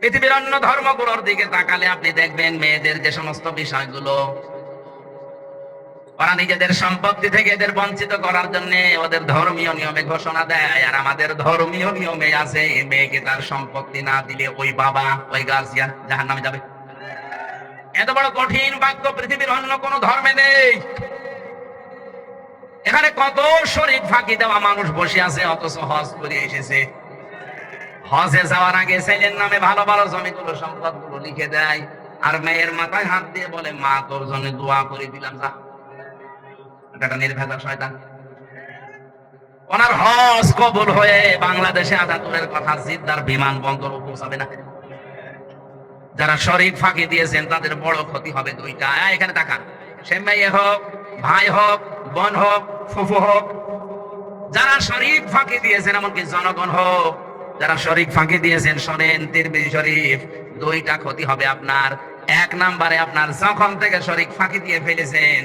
পৃথিবীর অন্য ধর্মগুলোর দিকে তাকালে আপনি দেখবেন মেয়েদের যে সমস্ত বিষয়গুলো ওরা নিজেদের সম্পত্তি থেকে এদের বঞ্চিত করার জন্য ওদের ধর্মীয় নিয়মে ঘোষণা দেয়, আর আমাদের ধর্মীয় নিয়মে আছে মেয়েকে তার সম্পত্তি না দিলে ওই বাবা ওই গার্জিয়ান জাহান্নামে যাবে। এত বড় কঠিন বাক্য পৃথিবীর অন্য কোন ধর্মে নেই। এখানে কত শরীক ফাঁকি দেওয়া মানুষ বসে আছে, অথচ হজ করে এসেছে। হজে যাওয়ার আগে ছেলের নামে ভালো ভালো জমিগুলো সম্পদগুলো লিখে দেয়, আর মেয়ের মাথায় হাত দিয়ে বলে মা তোর জন্য দোয়া করে দিলাম। যা, এটা নির্ভেজাল শয়তান। ওনার হজ কবুল হয়ে বাংলাদেশে আধা দূরের কথা জিদ্দার বিমানবন্দর পৌঁছাবে না। যারা শরীক ফাঁকি দিয়েছেন তাদের বড় ক্ষতি হবে দুইটা। এখানে তাকান, সে মেয়ে হোক, ভাই হোক, বোন হোক, ফুফু হোক, যারা শরীক ফাঁকি দিয়েছেন, এমনকি জনগণ হোক, যারা শরীক ফাঁকি দিয়েছেন, শোনেন তিরমিজি শরীফ, দুইটা ক্ষতি হবে আপনার। এক নম্বরে আপনার যখন থেকে শরীক ফাঁকি দিয়ে ফেলেছেন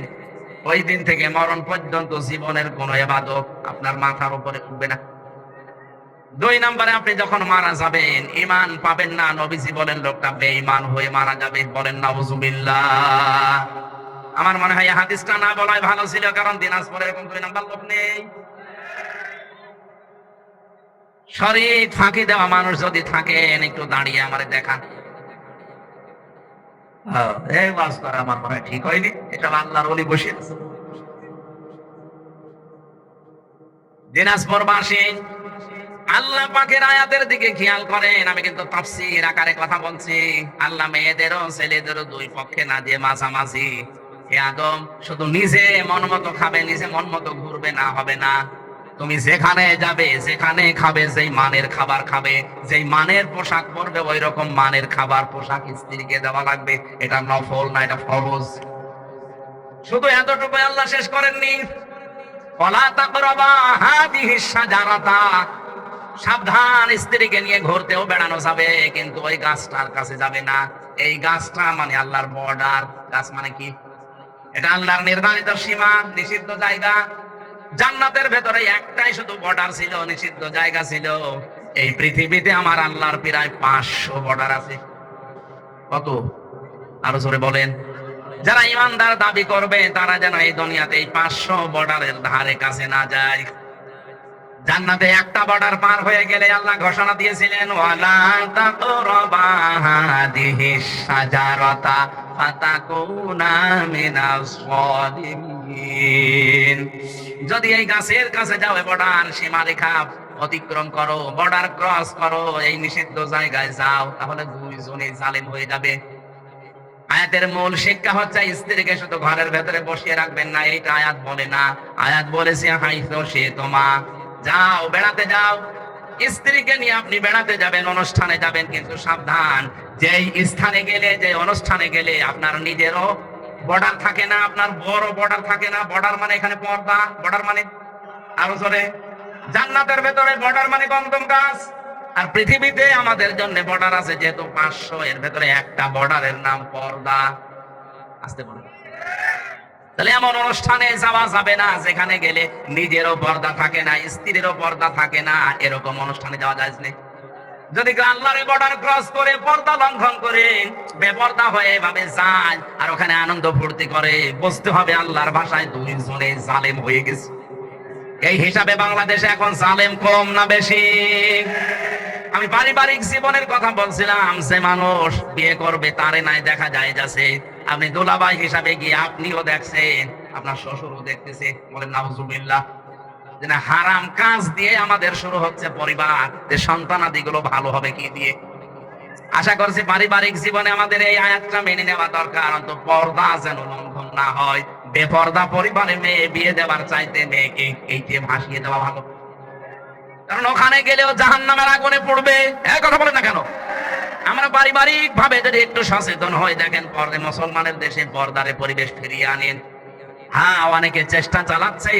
ওই দিন থেকে মরণ পর্যন্ত জীবনের কোন ইবাদত আপনার মাথার উপরে উঠবে না। দুই নম্বরে আপনি যখন মারা যাবেন ঈমান পাবেন না। নবীজি বলেন লোকটা বেঈমান হয়ে মারা যাবে। বলেন নাউজুবিল্লাহ। আমার মনে হয় হাদিসটা না বলাই ভালো ছিল, কারণ দিনাজপুরে এরকম দুই নাম্বার লোক নেই। শরীক ফাঁকি দেওয়া মানুষ যদি থাকেন একটু দাঁড়িয়ে আমারে দেখান। এই ওয়াজ করা আমার মনে হয় ঠিক হয়নি, এটা আল্লাহর ওলি বসে আছে। দিনাজপুরবাসী আল্লাহ পাকের আয়াতের দিকে খেয়াল করেন। আমি কিন্তু তাফসীর আকারে কথা বলছি। আল্লাহ মেয়েদেরও ছেলেদেরও দুই পক্ষে না দিয়ে মাঝামাঝি। হে আদম, শুধু নিজে মন মতো খাবে, নিজে মন মতো ঘুরবে না, হবে না। তুমি যেখানে যাবে, যেখানে খাবে, যেই মানের খাবার খাবে, যেই মানের পোশাক পরবে, ওই রকম মানের খাবার পোশাক স্ত্রীকে দেওয়া লাগবে। এটা নফল না, এটা ফরজ। শুধু এতটুকু আল্লাহ শেষ করেননি, ওয়ালা তাকরাবা হাদিহিস শাজারাতা। সাবধান, স্ত্রীকে নিয়ে ঘুরতেও বেড়ানো যাবে, কিন্তু ওই গাছটার কাছে যাবে না। এই গাছটা মানে আল্লাহর বর্ডার। গাছ মানে কি? এটা আল্লাহর নির্ধারিত সীমা, নিষিদ্ধ জায়গা। জান্নাতের ভেতরে একটাই শুধু বর্ডার ছিল, নিষিদ্ধ জায়গা ছিল। এই পৃথিবীতে আমার আল্লাহর প্রায় 500 বর্ডার আছে। কত? আরো জোরে বলেন। যারা ইমানদার দাবি করবে তারা যেন এই দুনিয়াতে এই 500 বর্ডারের ধারে কাছে না যায়। জান্নাতে একটা বর্ডার পার হয়ে গেলে আল্লাহ ঘোষণা দিয়েছিলেন, ওয়ালা তাকরাবা হাদিহিস শাজারাতা ফাতাকুনা মিনাস সালিমিন। যদি এই গাছের কাছে যাও, বর্ডার সীমারেখা অতিক্রম করো, বর্ডার ক্রস করো, এই নিষিদ্ধ জায়গায় যাও, তাহলে দুইজনে জালেম হয়ে যাবে। আয়াতের মূল শিক্ষা হচ্ছে স্ত্রীকে শুধু ঘরের ভেতরে বসিয়ে রাখবেন না, এইটা আয়াত বলে না। আয়াত বলেছে হাইতো সে তোমা, যাও বেড়াতে যাও। স্ত্রীকে নিয়ে আপনি বেড়াতে যাবেন, অনুষ্ঠানে যাবেন, কিন্তু সাবধান, যেই স্থানে গেলে, যে অনুষ্ঠানে গেলে আপনার নিজেরও বর্ডার থাকে না, আপনার বড় বর্ডার থাকে না। বর্ডার মানে এখানে পর্দা, বর্ডার মানে আরো জোরে, জান্নাতের ভেতরে বর্ডার মানে গন্ধম গাছ। আর পৃথিবীতে আমাদের জন্য বর্ডার আছে যেহেতু 500, এর ভেতরে একটা বর্ডারের নাম পর্দা। আসতে বলে, তাহলে এমন অনুষ্ঠানে যাওয়া যাবে না যেখানে গেলে নিজেরও পর্দা থাকে না, স্ত্রীরও পর্দা থাকে না। এরকম অনুষ্ঠানে যাওয়া যায় না। যদি আল্লাহর বর্ডার ক্রস করে, পর্দা লঙ্ঘন করে বেপর্দা হয়ে এভাবে যায় আর ওখানে আনন্দ ফুর্তি করে, বুঝতে হবে আল্লাহর ভাষায় দুইজনে জালেম হয়ে গেছে। এই হিসাবে বাংলাদেশে এখন জালেম কম না বেশি? আমি পারিবারিক জীবনের কথা বলছিলাম। যে মানুষ বিয়ে করবে তারে নাই দেখা যায় যাচ্ছে, আপনি দুলাভাই হিসাবে গিয়ে আপনিও দেখছেন, আপনার শ্বশুরও দেখতেছে। বলেন নাউজুবিল্লাহ। হারাম কাজ দিয়ে আমাদের শুরু হচ্ছে পরিবার, যে সন্তানাদি গুলো ভালো হবে কি দিয়ে? আশা করছি পারিবারিক জীবনে আমাদের এই আয়াতটা মেনে নেওয়া দরকার, অন্তত পর্দা যেন লঙ্ঘন না হয়। বেপর্দা পরিবারে মেয়ে বিয়ে দেওয়ার চাইতে মেয়েকে এইতে ভাসিয়ে দেওয়া ভালো, কারণ ওখানে গেলেও জাহান্নামের আগুনে পড়বে। এক কথা বলেন না কেন? আমরা পারিবারিক ভাবে যদি একটু সচেতন হই, দেখেন পর্দা, মুসলমানের দেশে পর্দারে পরিবেশ ফিরিয়ে আনেন। হ্যাঁ, অনেকে চেষ্টা চালাচ্ছে।